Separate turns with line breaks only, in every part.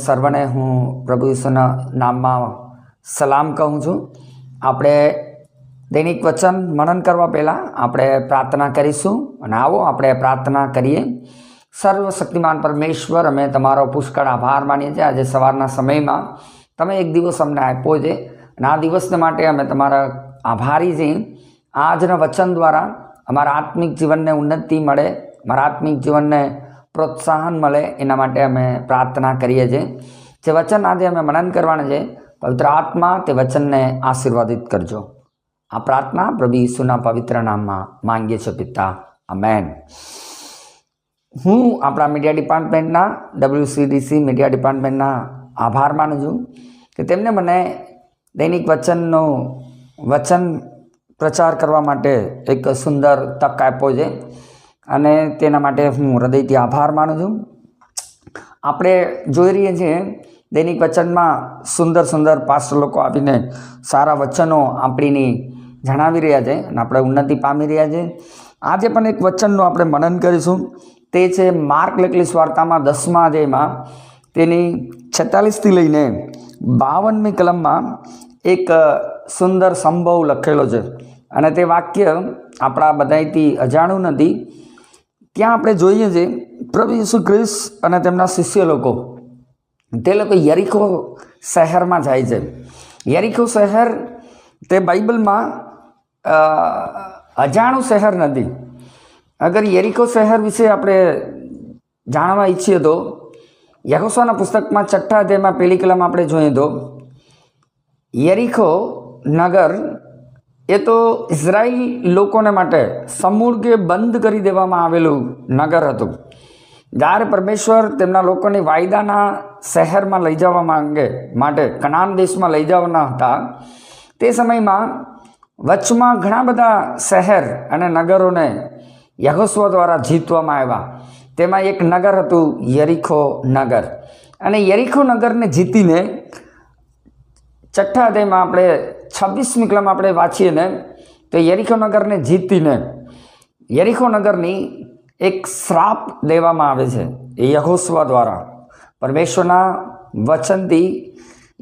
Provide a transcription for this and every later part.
સર્વને હું પ્રભુ ઈસુના નામમાં સલામ કહું છું. આપણે દૈનિક વચન મનન કરવા પહેલાં આપણે પ્રાર્થના કરીશું અને આવો આપણે પ્રાર્થના કરીએ. સર્વશક્તિમાન પરમેશ્વર, અમે તમારો પુષ્કળ આભાર માનીએ છીએ. આજે સવારના સમયમાં તમે એક દિવસ અમને આપ્યો છે અને આ દિવસને માટે અમે તમારા આભારી છીએ. આજના વચન દ્વારા અમારા આત્મિક જીવનને ઉન્નતિ મળે, અમારા આત્મિક જીવનને પ્રોત્સાહન મળે, એના માટે અમે પ્રાર્થના કરીએ છીએ. જે વચન આજે અમે મનન કરવાના છે, પવિત્ર આત્મા તે વચનને આશીર્વાદિત કરજો. આ પ્રાર્થના પ્રભુ ઈસુના પવિત્ર નામમાં માંગીએ છીએ પિતા, આમેન. હું આપણા મીડિયા ડિપાર્ટમેન્ટના WCDC મીડિયા ડિપાર્ટમેન્ટના આભાર માનું છું કે તેમને મને દૈનિક વચન પ્રચાર કરવા માટે એક સુંદર તક આપ્યો છે અને તેના માટે હું હૃદયથી આભાર માનું છું. આપણે જોઈ રહીએ છીએ દૈનિક વચનમાં સુંદર પાસ્ટર લોકો આવીને સારા વચનો આપણીની જણાવી રહ્યા છે અને આપણે ઉન્નતિ પામી રહ્યા છે. આજે પણ એક વચનનું આપણે મનન કરીશું. તે છે માર્ક લખેલી વાર્તામાં 10મા અધ્યાયમાં તેની 46થી લઈને 52મી કલમમાં એક સુંદર સંભવ લખેલો છે અને તે વાક્ય આપણા બધાથી અજાણું નથી. ત્યાં આપણે જોઈએ છીએ પ્રભુ ઈસુ ખ્રિસ્ત અને તેમના શિષ્ય લોકો તે લોકો યરીખો શહેરમાં જાય છે. યરીખો શહેર તે બાઇબલમાં અજાણું શહેર નથી. અગર યરીખો શહેર વિશે આપણે જાણવા ઈચ્છીએ તો યહોશુઆના પુસ્તકમાં 6 અધ્યાયમાં પહેલી કલમ આપણે જોઈએ તો યરીખો નગર એ તો ઇઝરાયલ લોકોને માટે સમૂળગે બંધ કરી દેવામાં આવેલું નગર હતું. જ્યારે પરમેશ્વર તેમના લોકોને વાયદાના શહેરમાં લઈ જવા માટે કનાન દેશમાં લઈ જવાના હતા, તે સમયમાં વચમાં ઘણા બધા શહેર અને નગરોને યહોશુઆ દ્વારા જીતવામાં આવ્યા. તેમાં એક નગર હતું યરીખો નગર. અને યરીખો નગરને જીતીને 6 અધ્યાયમાં આપણે 26મી કલમ આપણે વાંચીએ ને તો યરીખો નગરને જીતીને યરીખો નગરની એક શ્રાપ દેવામાં આવે છે એ યહોશુઆ દ્વારા. પરમેશ્વરના વચનથી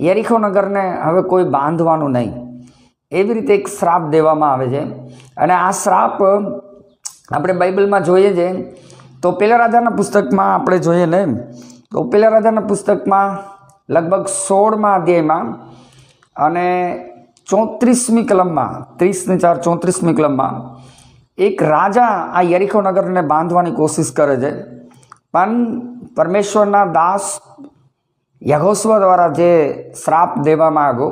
યરીખો નગરને હવે કોઈ બાંધવાનું નહીં, એવી રીતે એક શ્રાપ દેવામાં આવે છે. અને આ શ્રાપ આપણે બાઇબલમાં જોઈએ છે તો પહેલા રાજાના પુસ્તકમાં આપણે જોઈએ ને તો પહેલા રાજાના પુસ્તકમાં લગભગ 16મા અધ્યાયમાં અને 34મી કલમમાં 30:4-34મી કલમમાં એક રાજા આ યરીખો નગરને બાંધવાની કોશિશ કરે છે, પણ પરમેશ્વરના દાસ યહોશુઆ દ્વારા જે શ્રાપ દેવામાં આવ્યો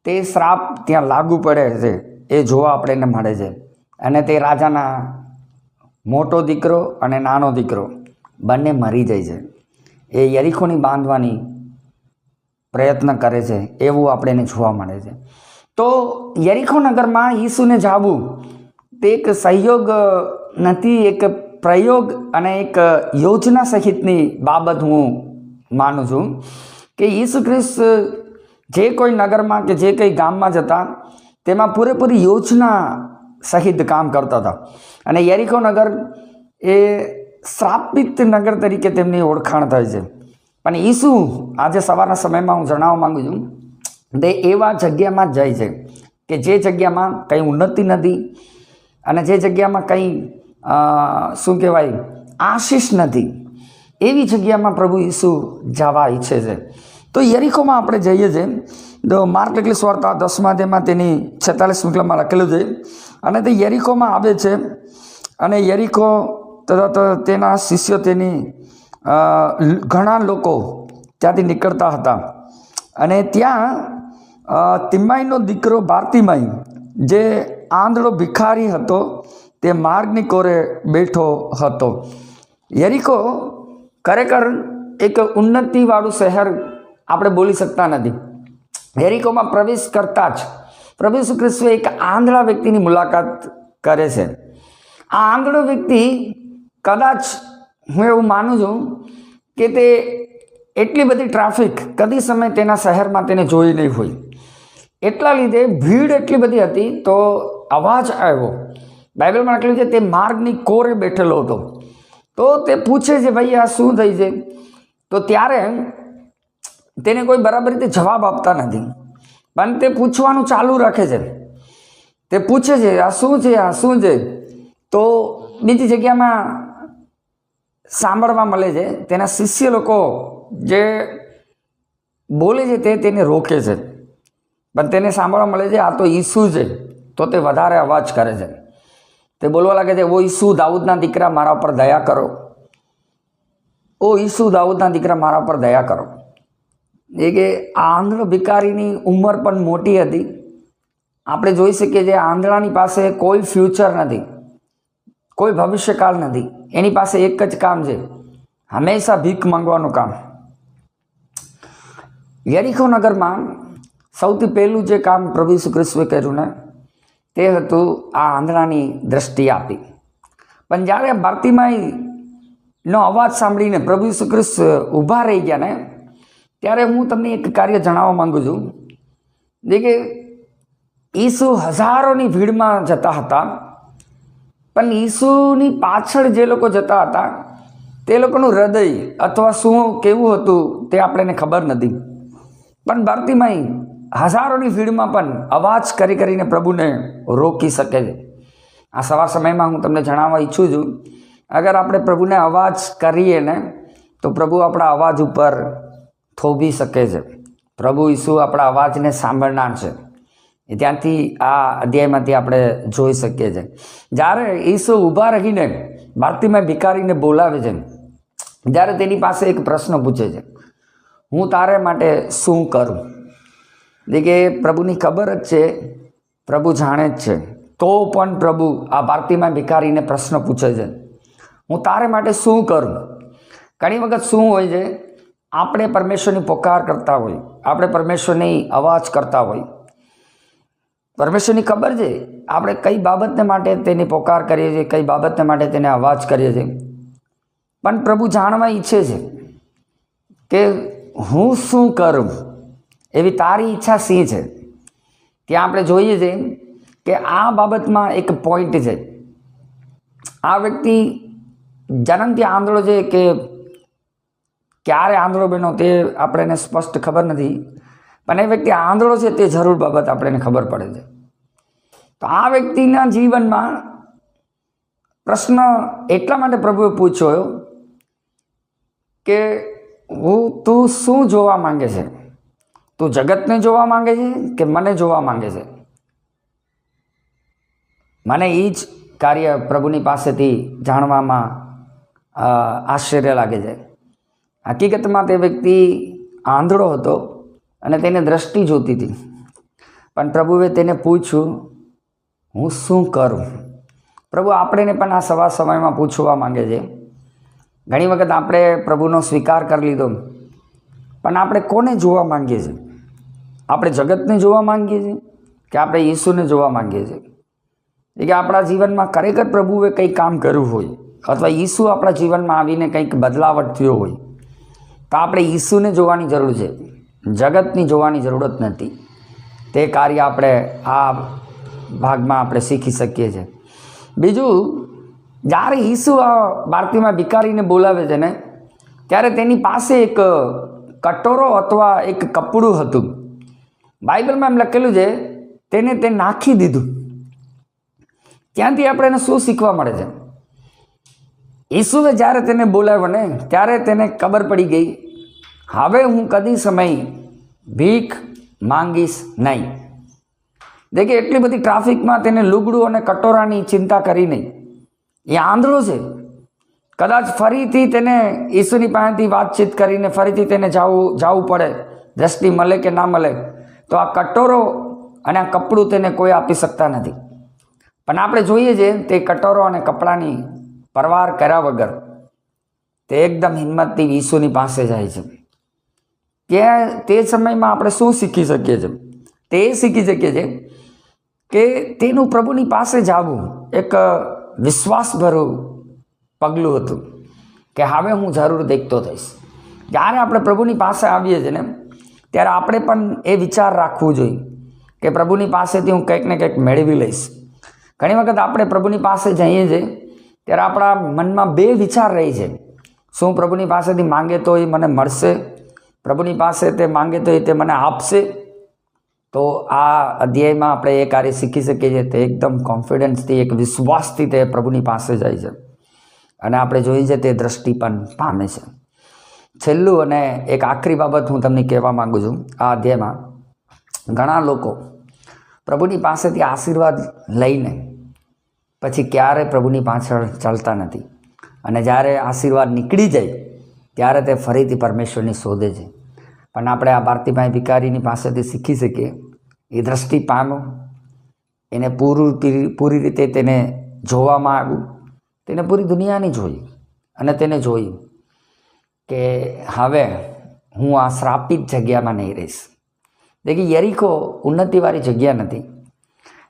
તે શ્રાપ ત્યાં લાગુ પડે છે એ જોવા આપણને મળે છે. અને તે રાજાના મોટો દીકરો અને નાનો દીકરો બંને મરી જાય છે. એ યરીખોની બાંધવાની પ્રયત્ન કરે છે એવું આપણને જોવા મળે છે. તો યરીખો નગરમાં ઈસુને જવું તે એક સહયોગ નથી, એક પ્રયોગ અને એક યોજના સહિતની બાબત હું માનું છું કે ઈસુ ખ્રિસ્ત જે કોઈ નગરમાં કે જે કંઈ ગામમાં જતા તેમાં પૂરેપૂરી યોજના સહિત કામ કરતા હતા. અને યરીખો નગર એ શ્રાપિત નગર તરીકે તેમની ઓળખાણ થાય છે. પણ ઈસુ આજે સવારના સમયમાં હું જણાવવા માગું છું તે એવા જગ્યામાં જ જાય છે કે જે જગ્યામાં કંઈ ઉન્નતિ નથી અને જે જગ્યામાં કંઈ શું કહેવાય આશીષ નથી, એવી જગ્યામાં પ્રભુ ઈસુ જવા ઈચ્છે છે. તો યરીખોમાં આપણે જઈએ છીએ તો માર્ક લખેલી વાર્તા 10મા અધ્યાયમાં તેની 46મી કલમમાં લખેલું છે. અને તે યરીખોમાં આવે છે અને યરીખો તથા તેના શિષ્યો તેની ઘણા લોકો ત્યાંથી નીકળતા હતા. અને ત્યાં તિમાઈનો દીકરો બારતિમાઈ જે આંધળો ભિખારી હતો તે માર્ગની કોરે બેઠો હતો. યરીખો ખરેખર એક ઉન્નતિવાળું શહેર આપણે બોલી શકતા નથી. યરીખોમાં પ્રવેશ કરતા જ પ્રભુ ઈસુ ખ્રિસ્ત એક આંધળા વ્યક્તિની મુલાકાત કરે છે. આ આંધળો વ્યક્તિ કદાચ હું એવું માનું છું કે તે એટલી બધી ટ્રાફિક કદી સમય તેના શહેરમાં તેને જોઈ નહીં હોય, એટલા લીધે ભીડ એટલી બધી હતી તો અવાજ આવ્યો. બાઇબલમાં લખેલું છે તે માર્ગની કોરે બેઠેલો હતો. તો તે પૂછે છે ભાઈ આ શું થઈ છે? તો ત્યારે તેને કોઈ બરાબર રીતે જવાબ આપતા નથી, પણ તે પૂછવાનું ચાલુ રાખે છે. તે પૂછે છે, આ શું છે, આ શું છે? તો બીજી જગ્યામાં સાંભળવા મળે છે, તેના શિષ્ય લોકો જે બોલે છે તેને રોકે છે, પણ તેને સાંભળવા મળે છે આ તો ઈસુ છે. તો તે વધારે અવાજ કરે છે. તે બોલવા લાગે છે, ઓ ઈસુ દાઉદના દીકરા મારા પર દયા કરો, ઓ ઈસુ દાઉદના દીકરા મારા પર દયા કરો. એ કે આંધળો ભિખારીની ઉંમર પણ મોટી હતી. આપણે જોઈ શકીએ છીએ આંધળાની પાસે કોઈ ફ્યુચર નથી, કોઈ ભવિષ્યકાળ નથી. એની પાસે એક જ કામ છે, હંમેશા ભીખ માંગવાનું કામ. યરીખો નગરમાં સૌથી પહેલું જે કામ પ્રભુ ઈસુ ખ્રિસ્તુએ કર્યું ને તે હતું આ આંધળાની દ્રષ્ટિ આપી. પણ જ્યારે બાર્તિમાઈનો અવાજ સાંભળીને પ્રભુ ઈસુ ખ્રિસ્ત ઊભા રહી ગયા ને ત્યારે હું તમને એક કાર્ય જણાવવા માંગુ છું. જે કે ઈસુ હજારોની ભીડમાં જતા હતા, પણ ઈસુની પાછળ જે લોકો જતા હતા તે લોકોનું હૃદય અથવા શું કેવું હતું તે આપણને ખબર નથી. પણ બાર્તિમાઈ હજારોની ભીડમાં પણ અવાજ કરી કરીને પ્રભુને રોકી શકે છે. આ સવાર સમયમાં હું તમને જણાવવા ઈચ્છું છું, અગર આપણે પ્રભુને અવાજ કરીએ ને તો પ્રભુ આપણા અવાજ ઉપર થોભી શકે છે. પ્રભુ ઈસુ આપણા અવાજને સાંભળનાર છે. ત્યાંથી આ અધ્યાયમાંથી આપણે જોઈ શકીએ છીએ. જ્યારે ઈસુ ઊભા રહીને બાર્તિમાઈ ભિખારીને બોલાવે છે, જ્યારે તેની પાસે એક પ્રશ્ન પૂછે છે, હું તારે માટે શું કરું? એટલે કે પ્રભુની ખબર જ છે, પ્રભુ જાણે જ છે, તો પણ પ્રભુ આ બાર્તિમાઈ ભિખારીને પ્રશ્ન પૂછે છે, હું તારે માટે શું કરું? ઘણી વખત શું હોય છે, આપણે પરમેશ્વરની પોકાર કરતા હોય, આપણે પરમેશ્વરની અવાજ કરતા હોય. પરમેશ્વરની ખબર છે આપણે કઈ બાબતને માટે તેની પોકાર કરીએ છીએ, કઈ બાબતને માટે તેને અવાજ કરીએ છીએ. પણ પ્રભુ જાણવા ઈચ્છે છે કે હું શું કરું, એવી તારી ઈચ્છા શી છે. ત્યાં આપણે જોઈએ છીએ કે આ બાબતમાં એક પોઈન્ટ છે. આ વ્યક્તિ જન્મથી આંધળો છે કે ક્યારે આંધળો બન્યો તે આપણને સ્પષ્ટ ખબર નથી, પણ એ વ્યક્તિ આંધળો છે તે જરૂર બાબત આપણને ખબર પડે છે. તો આ વ્યક્તિના જીવનમાં પ્રશ્ન એટલા માટે પ્રભુએ પૂછ્યો કે તું શું જોવા માંગે છે? તું જગતને જોવા માંગે છે કે મને જોવા માંગે છે? મને એ જ કાર્ય પ્રભુની પાસેથી જાણવામાં આશ્ચર્ય લાગે છે. હકીકતમાં તે વ્યક્તિ આંધળો હતો અને તેને દ્રષ્ટિ જોતી હતી, પણ પ્રભુએ તેને પૂછ્યું, હું શું કરું? પ્રભુ આપણને પણ આ સવાર સમયમાં પૂછવા માંગે છે. ઘણી વખત આપણે પ્રભુનો સ્વીકાર કરી લીધો, પણ આપણે કોને જોવા માંગીએ છીએ? આપણે જગતને જોવા માંગીએ છીએ કે આપણે ઈસુને જોવા માંગીએ છીએ? એ કે આપણા જીવનમાં ખરેખર પ્રભુએ કંઈ કામ કર્યું હોય અથવા ઈસુ આપણા જીવનમાં આવીને કંઈક બદલાવટ થયો હોય તો આપણે ઈસુને જોવાની જરૂર છે, જગતની જોવાની જરૂરત નથી. તે કાર્ય આપણે આ ભાગમાં આપણે શીખી શકીએ છીએ. બીજું, જ્યારે ઈસુ આ બાર્તિમાઈ ભિખારીને બોલાવે છે ને ત્યારે તેની પાસે એક કટોરો અથવા એક કપડું હતું. બાઇબલમાં એમ લખેલું છે, તેને તે નાખી દીધું. ત્યાંથી આપણને શું શીખવા મળે છે? ઈસુએ જ્યારે તેને બોલાવ્યો ને ત્યારે તેને ખબર પડી ગઈ, હવે હું કદી સમય ભીખ માંગીશ નહીં. દેખે એટલી બધી ટ્રાફિકમાં તેને લુગડું અને કટોરાની ચિંતા કરી નહીં. એ આંધળો છે. કદાચ ફરીથી તેને ઈસુની પાસેથી વાતચીત કરીને ફરીથી તેને જવું પડે, દ્રષ્ટિ મળે કે ના મળે, તો આ કટોરો અને આ કપડું તેને કોઈ આપી શકતા નથી. પણ આપણે જોઈએ છીએ તે કટોરો અને કપડાની પરવાર કર્યા વગર તે એકદમ હિંમતથી ઈસુની પાસે જાય છે. ત્યાં તે સમયમાં આપણે શું શીખી શકીએ છીએ? તે શીખી શકીએ છીએ કે તેનું પ્રભુની પાસે જવું એક વિશ્વાસભર્યું પગલું હતું કે હવે હું જરૂર દેખતો થઈશ. જ્યારે આપણે પ્રભુની પાસે આવીએ છીએ ને ત્યારે આપણે પણ એ વિચાર રાખવું જોઈએ કે પ્રભુની પાસેથી હું કંઈક ને કંઈક મેળવી લઈશ. ઘણી વખત આપણે પ્રભુની પાસે જઈએ છીએ ત્યારે આપણા મનમાં બે વિચાર રહી છે. શું પ્રભુની પાસેથી માંગે તો એ મને મળશે, પ્રભુની પાસે તે માંગે તો એ તે મને આપશે. તો આ અધ્યાયમાં આપણે એ કાર્ય શીખી શકીએ છીએ. તે એકદમ કોન્ફિડન્સથી, એક વિશ્વાસથી તે પ્રભુની પાસે જાય છે અને આપણે જોઈએ છે તે દ્રષ્ટિ પણ પામે છે. છેલ્લું અને એક આખરી બાબત હું તમને કહેવા માગું છું. આ અધ્યાયમાં ઘણા લોકો પ્રભુની પાસેથી આશીર્વાદ લઈને પછી ક્યારે પ્રભુની પાછળ ચાલતા નથી, અને જ્યારે આશીર્વાદ નીકળી જાય ત્યારે તે ફરીથી પરમેશ્વરની શોધે છે. પણ આપણે આ ભારતીભાઈ ભિખારીની પાસેથી શીખી શકીએ. એ દ્રષ્ટિ પામ્યો, એને પૂરી રીતે તેને જોવામાં આવ્યું, તેને પૂરી દુનિયાની જોઈ અને તેને જોયું કે હવે હું આ શ્રાપિત જગ્યામાં નહીં રહીશ. દેખી, યરીખો ઉન્નતિવાળી જગ્યા નથી,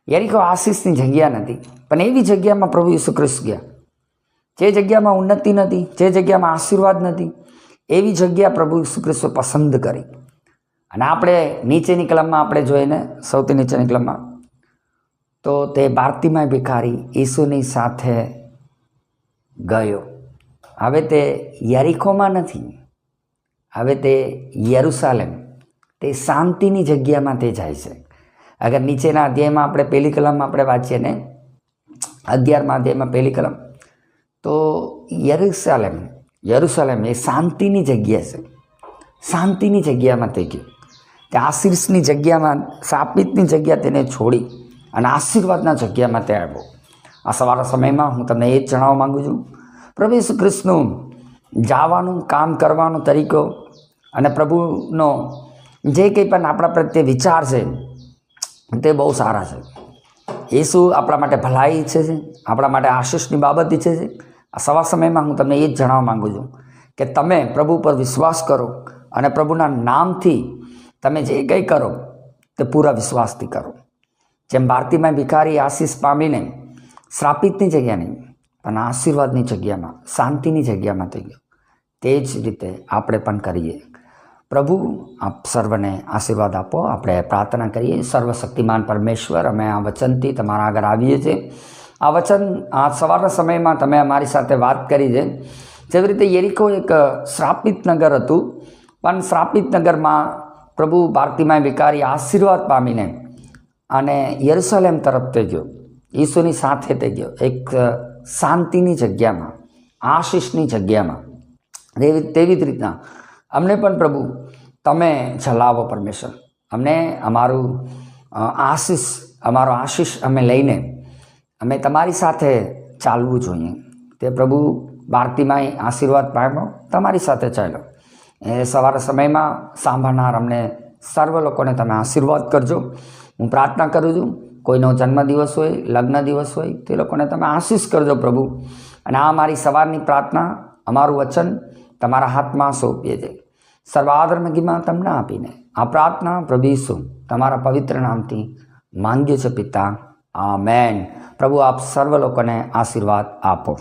યરીખો આશીષની જગ્યા નથી, પણ એવી જગ્યામાં પ્રભુ ઈસુ ખ્રિસ્ત ગયા જે જગ્યામાં ઉન્નતિ નથી, જે જગ્યામાં આશીર્વાદ નથી, એવી જગ્યા પ્રભુ ઈસુ ખ્રિસ્તે પસંદ કરી. અને આપણે નીચેની કલમમાં આપણે જોઈને, સૌથી નીચેની કલમમાં તો તે બાર્તિમાય ભિખારી ઈસુની સાથે ગયો. હવે તે યરીખોમાં નથી, હવે તે યરુશાલેમ, તે શાંતિની જગ્યામાં તે જાય છે. અગર નીચેના અધ્યાયમાં આપણે પહેલી કલમમાં આપણે વાંચીએ ને, 11મા અધ્યાયમાં પહેલી કલમ, તો યરુશાલેમ એ શાંતિની જગ્યા છે. શાંતિની જગ્યામાં તે ગયો. તે આશીષની જગ્યામાં, શાપિતની જગ્યા તેને છોડી અને આશીર્વાદના જગ્યામાં તે આવ્યો. આ સવારના સમયમાં હું તમને એ જ જણાવવા માગું છું, પ્રભુ ઈસુ ખ્રિસ્તનું જવાનું, કામ કરવાનો તરીકો અને પ્રભુનો જે કંઈ પણ આપણા પ્રત્યે વિચાર છે તે બહુ સારા છે. ઈસુ આપણા માટે ભલાઈ ઈચ્છે છે, આપણા માટે આશીષની બાબત ઈચ્છે છે. આ સવા સમયમાં હું તમને એ જ જણાવવા માગું છું કે તમે પ્રભુ પર વિશ્વાસ કરો અને પ્રભુના નામથી તમે જે કંઈ કરો તે પૂરા વિશ્વાસથી કરો. જેમ ભારતીમાં ભિખારી આશીષ પામીને શ્રાપિતની જગ્યા નહીં પણ આશીર્વાદની જગ્યામાં, શાંતિની જગ્યામાં થઈ ગયો, તે જ રીતે આપણે પણ કરીએ. પ્રભુ આપ સર્વને આશીર્વાદ આપો. આપણે પ્રાર્થના કરીએ. સર્વશક્તિમાન પરમેશ્વર, અમે આ વચનથી તમારા આગળ આવીએ છીએ. આ વચન આ સવારના સમયમાં તમે અમારી સાથે વાત કરી છે. જેવી રીતે યરીખો એક શ્રાપિત નગર હતું, પણ શ્રાપિત નગરમાં પ્રભુ બાર્તિમાય ભિખારી આશીર્વાદ પામીને અને યરુશલેમ તરફ તે ગયો, ઈસુની સાથે તે ગયો, એક શાંતિની જગ્યામાં, આશીષની જગ્યામાં. તેવી જ રીતના અમને પણ પ્રભુ તમે ચલાવો પરમેશ્વર. અમને અમારો આશીષ અમે લઈને અમે તમારી સાથે ચાલવું જોઈએ. તે પ્રભુ બાર્તિમાય આશીર્વાદ પામ્યો, તમારી સાથે ચાલ્યો. એ સવારના સમયમાં સાંભળનાર અમને સર્વ લોકોને તમે આશીર્વાદ કરજો. હું પ્રાર્થના કરું છું, કોઈનો જન્મદિવસ હોય, લગ્ન દિવસ હોય, તે લોકોને તમે આશીષ કરજો પ્રભુ. અને આ અમારી સવારની પ્રાર્થના, અમારું વચન તમારા હાથમાં સોંપીએ છીએ. સર્વ આદર મહિમા તમને આપીને આ પ્રાર્થના પ્રભુ ઈસુ તમારા પવિત્ર નામથી માંગીએ છીએ પિતા. આમેન. પ્રભુ આપ સર્વ લોકોને આશીર્વાદ આપો.